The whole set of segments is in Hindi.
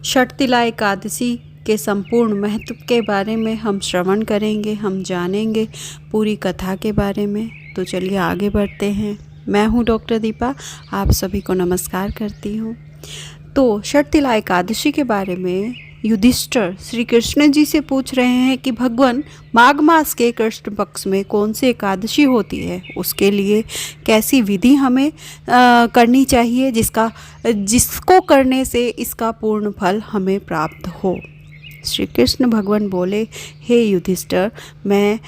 षटतिला एकादशी के संपूर्ण महत्व के बारे में हम श्रवण करेंगे, हम जानेंगे पूरी कथा के बारे में। तो चलिए आगे बढ़ते हैं। मैं हूँ डॉक्टर दीपा, आप सभी को नमस्कार करती हूँ। तो षटतिला एकादशी के बारे में युधिष्ठिर श्री कृष्ण जी से पूछ रहे हैं कि भगवान माघ मास के कृष्ण पक्ष में कौन सी एकादशी होती है, उसके लिए कैसी विधि हमें करनी चाहिए जिसको करने से इसका पूर्ण फल हमें प्राप्त हो। श्री कृष्ण भगवान बोले, हे युधिष्ठिर, मैं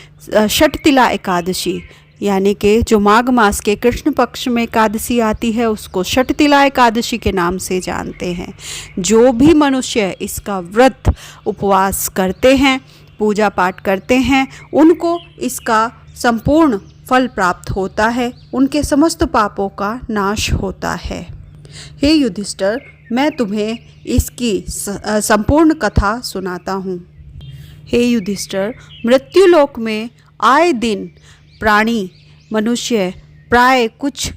षटतिला एकादशी यानी कि जो माघ मास के कृष्ण पक्ष में एकादशी आती है उसको षटतिला एकादशी के नाम से जानते हैं। जो भी मनुष्य इसका व्रत उपवास करते हैं, पूजा पाठ करते हैं, उनको इसका संपूर्ण फल प्राप्त होता है, उनके समस्त पापों का नाश होता है। हे युधिष्ठिर, मैं तुम्हें इसकी संपूर्ण कथा सुनाता हूँ। हे युधिष्ठिर, मृत्युलोक में आए दिन प्राणी मनुष्य प्राय कुछ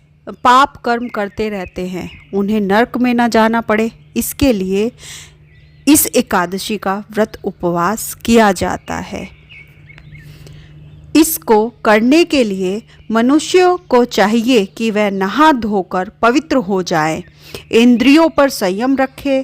पाप कर्म करते रहते हैं, उन्हें नरक में न जाना पड़े, इसके लिए इस एकादशी का व्रत उपवास किया जाता है। इसको करने के लिए मनुष्यों को चाहिए कि वह नहा धोकर पवित्र हो जाए, इंद्रियों पर संयम रखे,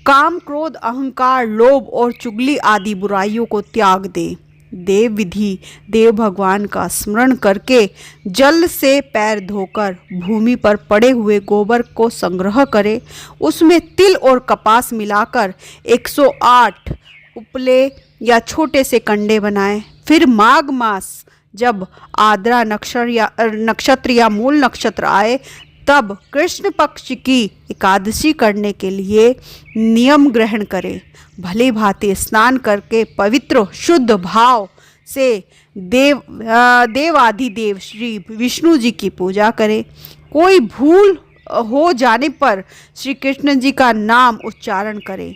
काम क्रोध अहंकार लोभ और चुगली आदि बुराइयों को त्याग दे, देव विधि देव भगवान का स्मरण करके जल से पैर धोकर भूमि पर पड़े हुए गोबर को संग्रह करे, उसमें तिल और कपास मिलाकर 108 उपले या छोटे से कंडे बनाए। फिर माघ मास जब आद्रा नक्षत्र या मूल नक्षत्र आए तब कृष्ण पक्ष की एकादशी करने के लिए नियम ग्रहण करें। भली भांति स्नान करके पवित्र शुद्ध भाव से देवाधिदेव श्री विष्णु जी की पूजा करें। कोई भूल हो जाने पर श्री कृष्ण जी का नाम उच्चारण करें।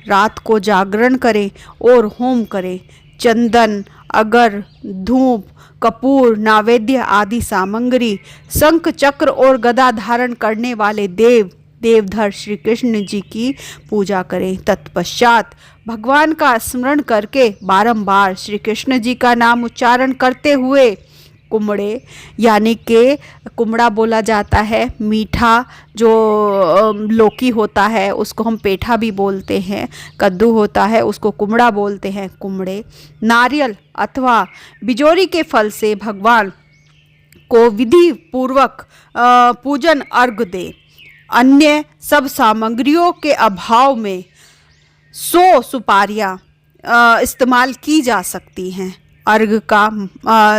रात को जागरण करें और होम करें। चंदन, अगर, धूप, कपूर, नैवेद्य आदि सामग्री, शंख चक्र और गदा धारण करने वाले देवधर श्री कृष्ण जी की पूजा करें। तत्पश्चात भगवान का स्मरण करके बारंबार श्री कृष्ण जी का नाम उच्चारण करते हुए कुमड़े यानी कि कुमड़ा बोला जाता है, मीठा जो लौकी होता है उसको हम पेठा भी बोलते हैं, कद्दू होता है उसको कुमड़ा बोलते हैं, कुमड़े, नारियल अथवा बिजोरी के फल से भगवान को विधि पूर्वक पूजन अर्घ दे। अन्य सब सामग्रियों के अभाव में 100 सुपारियाँ इस्तेमाल की जा सकती हैं। अर्घ का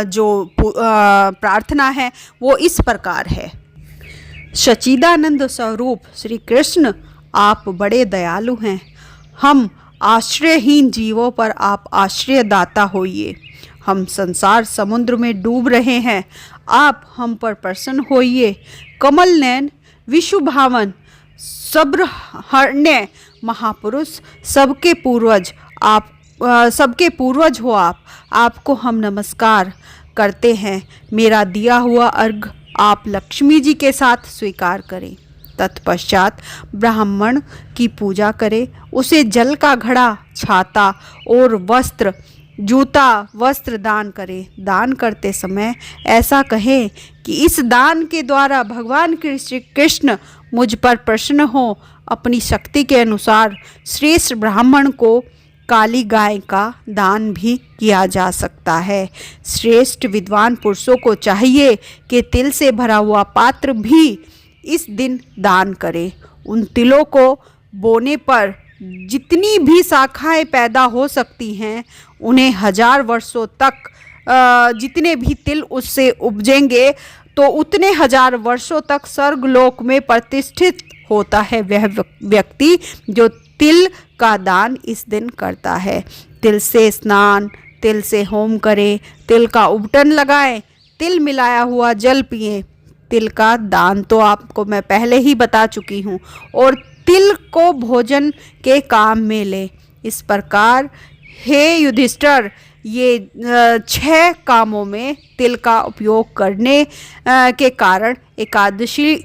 जो प्रार्थना है वो इस प्रकार है। सच्चिदानंद स्वरूप श्री कृष्ण, आप बड़े दयालु हैं, हम आश्रयहीन जीवों पर आप आश्रयदाता होइए। हम संसार समुद्र में डूब रहे हैं, आप हम पर प्रसन्न होइए। कमल नयन, विशु भावन, सब्रहण्य महापुरुष, सबके पूर्वज हो आप, आपको हम नमस्कार करते हैं। मेरा दिया हुआ अर्घ आप लक्ष्मी जी के साथ स्वीकार करें। तत्पश्चात ब्राह्मण की पूजा करें, उसे जल का घड़ा, छाता और वस्त्र, जूता वस्त्र दान करें। दान करते समय ऐसा कहें कि इस दान के द्वारा भगवान श्री कृष्ण मुझ पर प्रसन्न हो। अपनी शक्ति के अनुसार श्रेष्ठ ब्राह्मण को काली गाय का दान भी किया जा सकता है। श्रेष्ठ विद्वान पुरुषों को चाहिए कि तिल से भरा हुआ पात्र भी इस दिन दान करें। उन तिलों को बोने पर जितनी भी शाखाएं पैदा हो सकती हैं, उन्हें 1000 वर्षों तक जितने भी तिल उससे उपजेंगे तो उतने 1000 वर्षों तक स्वर्गलोक में प्रतिष्ठित होता है वह व्यक्ति जो तिल का दान इस दिन करता है। तिल से स्नान, तिल से होम करें, तिल का उबटन लगाएं, तिल मिलाया हुआ जल पिएं। तिल का दान तो आपको मैं पहले ही बता चुकी हूँ, और तिल को भोजन के काम में ले। इस प्रकार हे युधिष्ठिर, ये 6 कामों में तिल का उपयोग करने के कारण एकादशी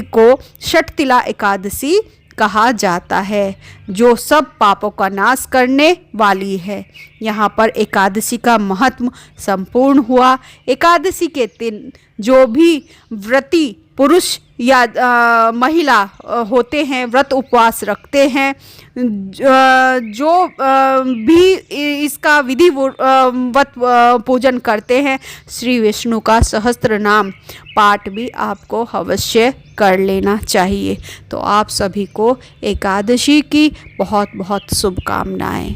को षटतिला एकादशी कहा जाता है, जो सब पापों का नाश करने वाली है। यहाँ पर एकादशी का महत्व संपूर्ण हुआ। एकादशी के दिन जो भी व्रती पुरुष या महिला होते हैं, व्रत उपवास रखते हैं, जो भी इसका विधिवत पूजन करते हैं, श्री विष्णु का सहस्त्र नाम पाठ भी आपको अवश्य कर लेना चाहिए। तो आप सभी को एकादशी की बहुत बहुत शुभकामनाएं।